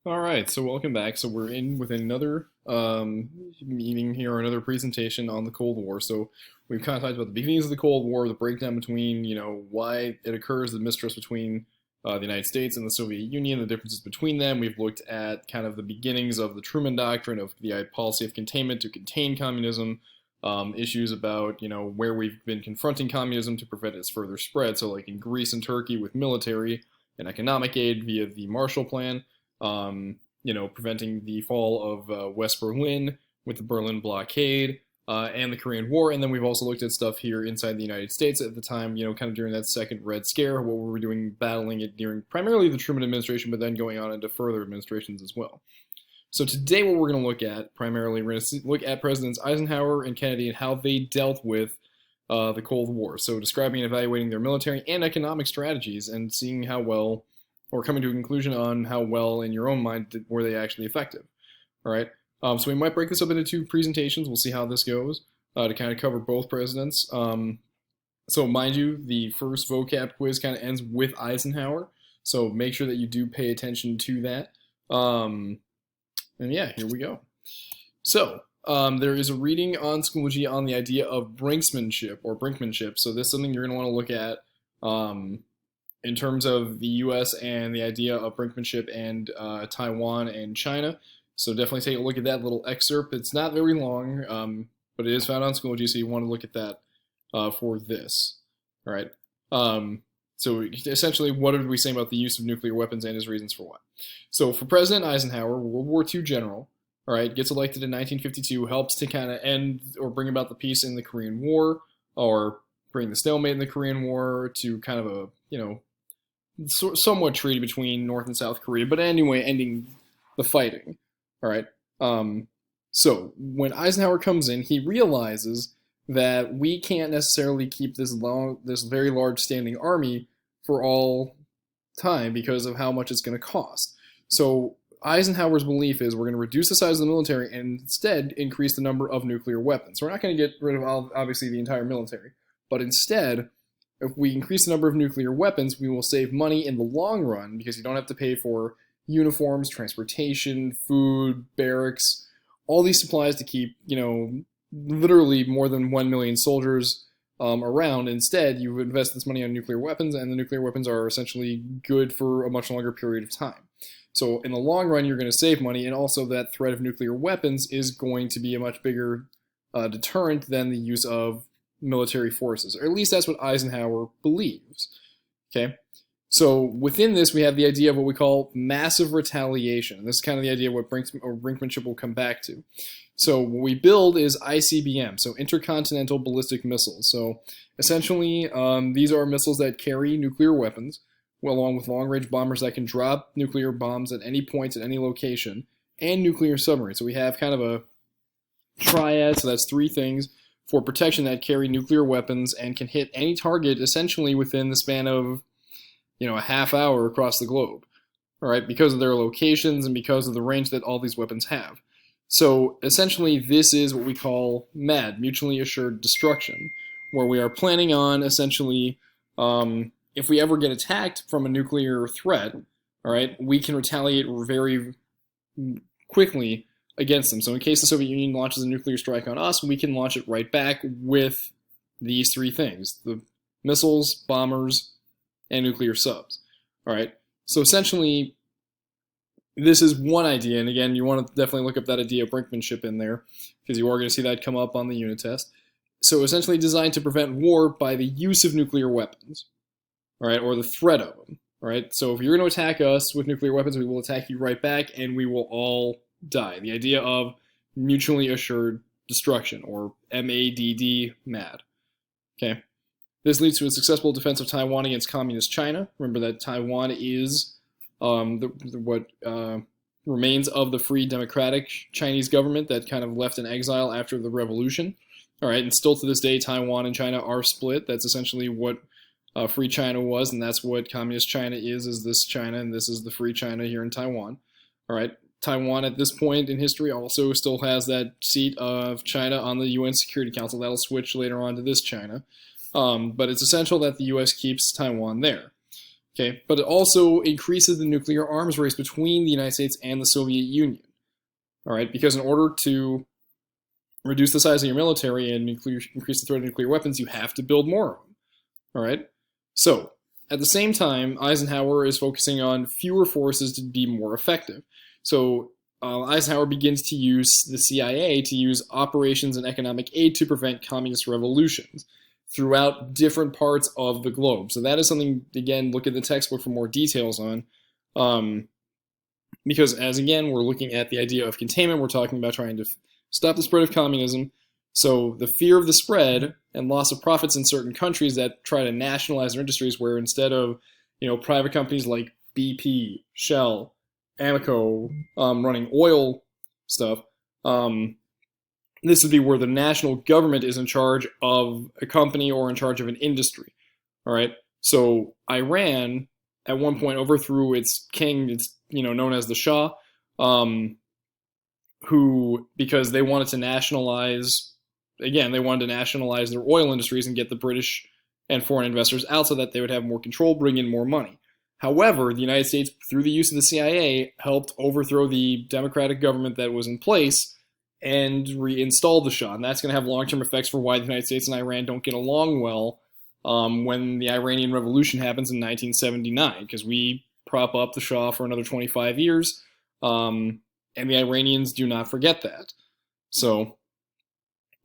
All right, so welcome back. So we're in with another meeting here, or another presentation on the Cold War. So we've kind of talked about the beginnings of the Cold War, the breakdown between, why it occurs, the mistrust between the United States and the Soviet Union, the differences between them. We've looked at kind of the beginnings of the Truman Doctrine, of the policy of containment to contain communism, issues about, where we've been confronting communism to prevent its further spread. So like in Greece and Turkey with military and economic aid via the Marshall Plan, preventing the fall of West Berlin with the Berlin blockade and the Korean War. And then we've also looked at stuff here inside the United States at the time, kind of during that second Red Scare, what we were doing, battling it during primarily the Truman administration, but then going on into further administrations as well. So today what we're going to look at, primarily, we're going to look at Presidents Eisenhower and Kennedy and how they dealt with the Cold War. So describing and evaluating their military and economic strategies and seeing how well, or coming to a conclusion on how well, in your own mind, were they actually effective. All right. So we might break this up into two presentations. We'll see how this goes to kind of cover both presidents. So mind you, the first vocab quiz kind of ends with Eisenhower. So make sure that you do pay attention to that. And yeah, here we go. So there is a reading on Schoology on the idea of brinksmanship or brinkmanship. So this is something you're going to want to look at in terms of the U.S. and the idea of brinkmanship and Taiwan and China. So definitely take a look at that little excerpt. It's not very long, but it is found on Schoology, so you want to look at that for this. All right. So essentially, what did we say about the use of nuclear weapons and his reasons for what? So for President Eisenhower, World War II general, all right, gets elected in 1952, helps to kind of end or bring about the peace in the Korean War, or bring the stalemate in the Korean War to kind of a, somewhat treaty between North and South Korea, but anyway, ending the fighting. All right. So when Eisenhower comes in, he realizes that we can't necessarily keep this very large standing army for all time because of how much it's going to cost. So Eisenhower's belief is we're going to reduce the size of the military and instead increase the number of nuclear weapons. So we're not going to get rid of obviously the entire military, but instead, if we increase the number of nuclear weapons, we will save money in the long run because you don't have to pay for uniforms, transportation, food, barracks, all these supplies to keep, literally more than 1 million soldiers around. Instead, you invest this money on nuclear weapons, and the nuclear weapons are essentially good for a much longer period of time. So in the long run, you're going to save money, and also that threat of nuclear weapons is going to be a much bigger deterrent than the use of military forces, or at least that's what Eisenhower believes. Okay, so within this we have the idea of what we call massive retaliation. This is kind of the idea of what brinkmanship will come back to. So what we build is ICBM, so intercontinental ballistic missiles. So essentially these are missiles that carry nuclear weapons, along with long-range bombers that can drop nuclear bombs at any point at any location, and nuclear submarines. So we have kind of a triad, so that's three things for protection that carry nuclear weapons and can hit any target essentially within the span of, a half hour across the globe, all right, because of their locations and because of the range that all these weapons have. So essentially this is what we call MAD, mutually assured destruction, where we are planning on essentially, if we ever get attacked from a nuclear threat, all right, we can retaliate very quickly against them. So in case the Soviet Union launches a nuclear strike on us, we can launch it right back with these three things: the missiles, bombers, and nuclear subs. All right. So essentially, this is one idea. And again, you want to definitely look up that idea of brinkmanship in there because you are going to see that come up on the unit test. So essentially designed to prevent war by the use of nuclear weapons, all right, or the threat of them. All right. So if you're going to attack us with nuclear weapons, we will attack you right back and we will all die. The idea of mutually assured destruction, or MADD, MAD. Okay. This leads to a successful defense of Taiwan against communist China. Remember that Taiwan is what remains of the free democratic Chinese government that kind of left in exile after the revolution. All right, and still to this day, Taiwan and China are split. That's essentially what free China was, and that's what communist China is this China, and this is the free China here in Taiwan. All right. Taiwan at this point in history also still has that seat of China on the UN Security Council. That'll switch later on to this China. But it's essential that the U.S. keeps Taiwan there. Okay, but it also increases the nuclear arms race between the United States and the Soviet Union. All right, because in order to reduce the size of your military and increase the threat of nuclear weapons, you have to build more of them. All right, so at the same time, Eisenhower is focusing on fewer forces to be more effective. So Eisenhower begins to use the CIA to use operations and economic aid to prevent communist revolutions throughout different parts of the globe. So that is something, again, look at the textbook for more details on. Because as, again, we're looking at the idea of containment, we're talking about trying to stop the spread of communism. So the fear of the spread and loss of profits in certain countries that try to nationalize their industries, where instead of, private companies like BP, Shell, Amoco running oil stuff, this would be where the national government is in charge of a company or in charge of an industry. All right. So Iran at one point overthrew its king, it's known as the Shah, who, because they wanted to nationalize, again, they wanted to nationalize their oil industries and get the British and foreign investors out so that they would have more control, bring in more money. However, the United States, through the use of the CIA, helped overthrow the democratic government that was in place and reinstalled the Shah. And that's going to have long-term effects for why the United States and Iran don't get along well when the Iranian Revolution happens in 1979, because we prop up the Shah for another 25 years, and the Iranians do not forget that. So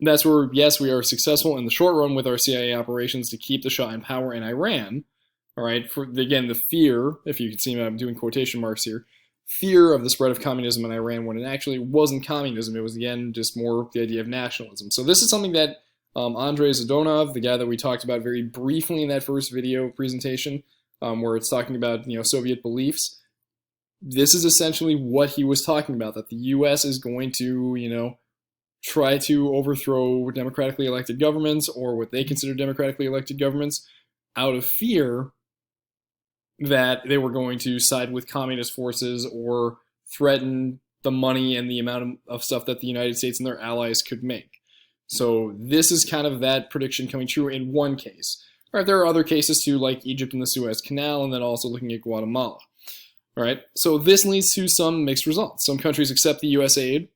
that's where, yes, we are successful in the short run with our CIA operations to keep the Shah in power in Iran. All right, for, again, the fear, if you can see me, I'm doing quotation marks here, fear of the spread of communism in Iran, when it actually wasn't communism. It was, again, just more the idea of nationalism. So this is something that Andrei Zadonov, the guy that we talked about very briefly in that first video presentation, where it's talking about Soviet beliefs, this is essentially what he was talking about, that the U.S. is going to, try to overthrow democratically elected governments, or what they consider democratically elected governments, out of fear that they were going to side with communist forces or threaten the money and the amount of stuff that the United States and their allies could make. So this is kind of that prediction coming true in one case. All right, there are other cases too, like Egypt and the Suez Canal, and then also looking at Guatemala. All right, so this leads to some mixed results. Some countries accept the U.S. aid,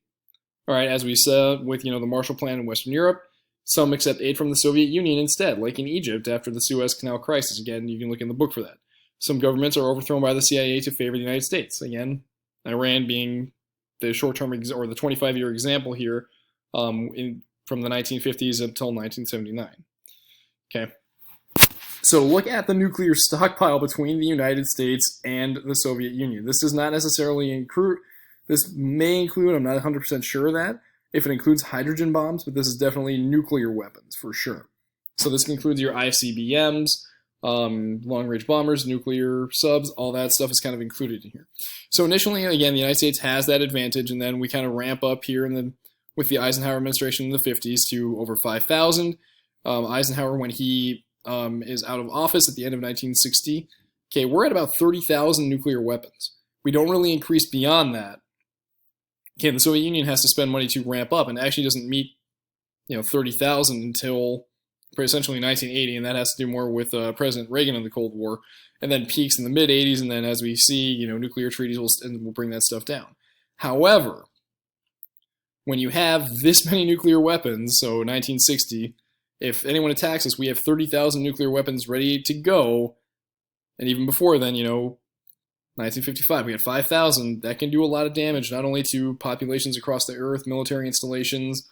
all right, as we said with the Marshall Plan in Western Europe. Some accept aid from the Soviet Union instead, like in Egypt after the Suez Canal crisis. Again, you can look in the book for that. Some governments are overthrown by the CIA to favor the United States. Again, Iran being the short-term or the 25-year example here from the 1950s until 1979. Okay. So look at the nuclear stockpile between the United States and the Soviet Union. This does not necessarily include, this may include, I'm not 100% sure of that, if it includes hydrogen bombs, but this is definitely nuclear weapons for sure. So this includes your ICBMs, long-range bombers, nuclear subs, all that stuff is kind of included in here. So initially, again, the United States has that advantage, and then we kind of ramp up here with the Eisenhower administration in the 50s to over 5,000. Eisenhower, when he is out of office at the end of 1960, okay, we're at about 30,000 nuclear weapons. We don't really increase beyond that. Okay, the Soviet Union has to spend money to ramp up, and actually doesn't meet 30,000 until essentially 1980, and that has to do more with President Reagan in the Cold War, and then peaks in the mid-80s, and then as we see, nuclear treaties will bring that stuff down. However, when you have this many nuclear weapons, so 1960, if anyone attacks us, we have 30,000 nuclear weapons ready to go, and even before then, 1955, we had 5,000. That can do a lot of damage, not only to populations across the earth, military installations,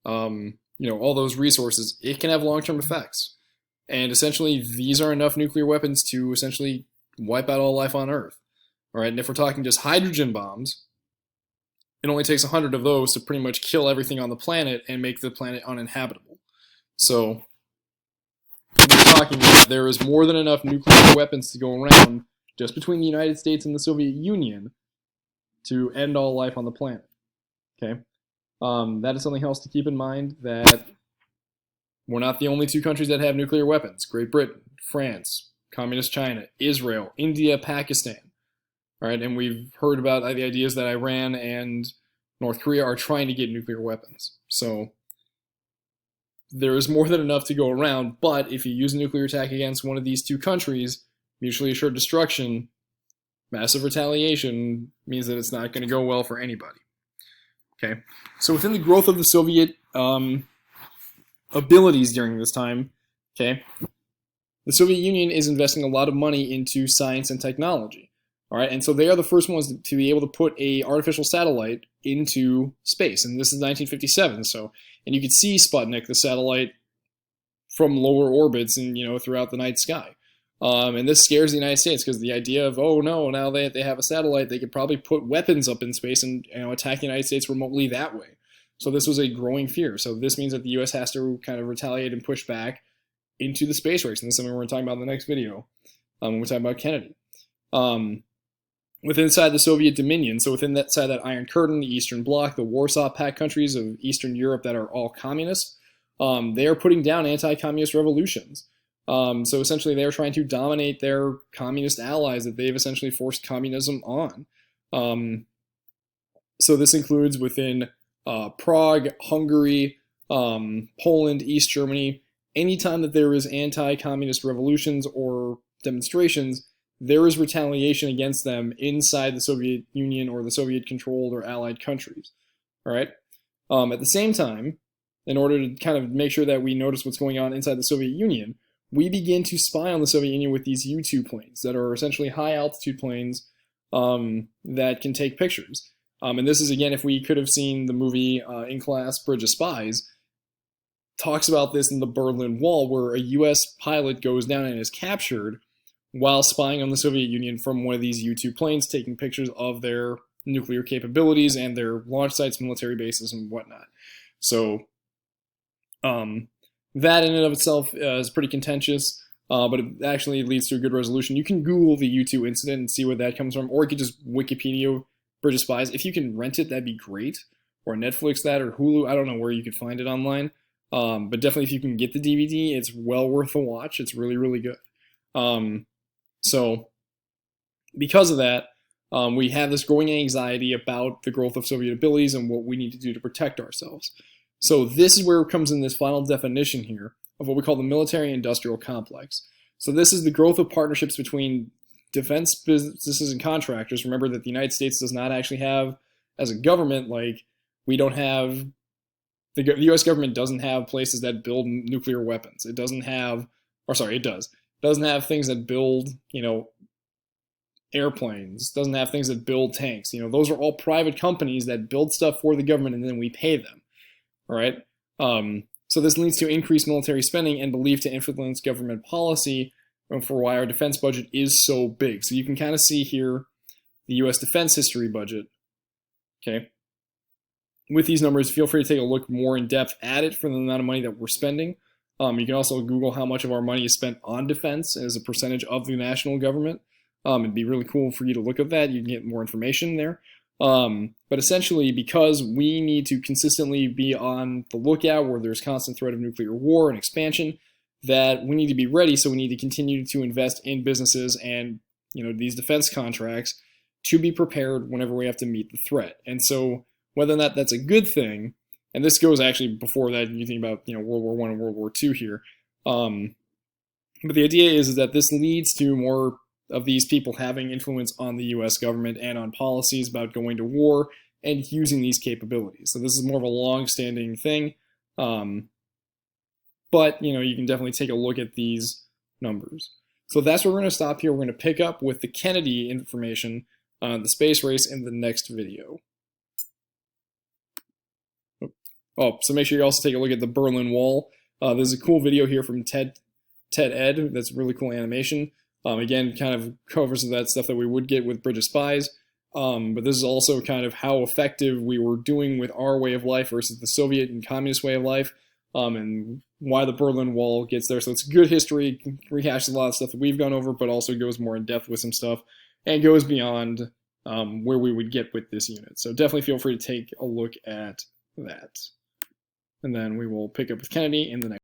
all those resources. It can have long-term effects. And essentially, these are enough nuclear weapons to essentially wipe out all life on Earth. All right, and if we're talking just hydrogen bombs, it only takes 100 of those to pretty much kill everything on the planet and make the planet uninhabitable. So, we're talking that there is more than enough nuclear weapons to go around just between the United States and the Soviet Union to end all life on the planet. Okay? That is something else to keep in mind, that we're not the only two countries that have nuclear weapons. Great Britain, France, Communist China, Israel, India, Pakistan. All right, and we've heard about the ideas that Iran and North Korea are trying to get nuclear weapons. So there is more than enough to go around, but if you use a nuclear attack against one of these two countries, mutually assured destruction, massive retaliation means that it's not going to go well for anybody. Okay, so within the growth of the Soviet abilities during this time, okay, the Soviet Union is investing a lot of money into science and technology. All right, and so they are the first ones to be able to put a artificial satellite into space, and this is 1957. So, and you can see Sputnik, the satellite, from lower orbits and throughout the night sky. And this scares the United States because the idea of, oh no, now they have a satellite, they could probably put weapons up in space and attack the United States remotely that way. So this was a growing fear. So this means that the U.S. has to kind of retaliate and push back into the space race. And this is something we're going to talk about in the next video when we talk about Kennedy. Within inside the Soviet Dominion, so within that side of that Iron Curtain, the Eastern Bloc, the Warsaw Pact countries of Eastern Europe that are all communist, they are putting down anti-communist revolutions. So essentially they are trying to dominate their communist allies that they've essentially forced communism on. So this includes within Prague, Hungary, Poland, East Germany. Anytime that there is anti-communist revolutions or demonstrations, there is retaliation against them inside the Soviet Union or the Soviet-controlled or allied countries. All right. At the same time, in order to kind of make sure that we notice what's going on inside the Soviet Union, we begin to spy on the Soviet Union with these U-2 planes that are essentially high-altitude planes that can take pictures. And this is, again, if we could have seen the movie In Class, Bridge of Spies, talks about this in the Berlin Wall, where a U.S. pilot goes down and is captured while spying on the Soviet Union from one of these U-2 planes, taking pictures of their nuclear capabilities and their launch sites, military bases, and whatnot. So that in and of itself is pretty contentious, but it actually leads to a good resolution. You can Google the U-2 incident and see where that comes from, or you could just Wikipedia Bridge of Spies. If you can rent it, that'd be great, or Netflix that, or Hulu. I don't know where you could find it online, but definitely if you can get the DVD, it's well worth a watch. It's really, really good. So because of that, we have this growing anxiety about the growth of Soviet abilities and what we need to do to protect ourselves. So this is where it comes in this final definition here of what we call the military-industrial complex. So this is the growth of partnerships between defense businesses and contractors. Remember that the United States does not actually have, as a government, like we don't have, the U.S. government doesn't have places that build nuclear weapons. It doesn't have, or sorry, it does. It doesn't have things that build, airplanes. It doesn't have things that build tanks. Those are all private companies that build stuff for the government and then we pay them. All right. So this leads to increased military spending and believed to influence government policy for why our defense budget is so big. So you can kind of see here the U.S. defense history budget. Okay. With these numbers, feel free to take a look more in depth at it for the amount of money that we're spending. You can also Google how much of our money is spent on defense as a percentage of the national government. It'd be really cool for you to look at that. You can get more information there. But essentially, because we need to consistently be on the lookout where there's constant threat of nuclear war and expansion, that we need to be ready. So we need to continue to invest in businesses and these defense contracts to be prepared whenever we have to meet the threat. And so whether or not that's a good thing, and this goes actually before that, you think about World War I and World War II here. But the idea is that this leads to more of these people having influence on the U.S. government and on policies about going to war and using these capabilities. So this is more of a long-standing thing. But, you can definitely take a look at these numbers. So that's where we're going to stop here. We're going to pick up with the Kennedy information on the space race in the next video. Oh, so make sure you also take a look at the Berlin Wall. There's a cool video here from Ted Ed. That's really cool animation. Again, kind of covers that stuff that we would get with Bridge of Spies. But this is also kind of how effective we were doing with our way of life versus the Soviet and communist way of life, and why the Berlin Wall gets there. So it's good history, rehashes a lot of stuff that we've gone over, but also goes more in depth with some stuff and goes beyond where we would get with this unit. So definitely feel free to take a look at that. And then we will pick up with Kennedy in the next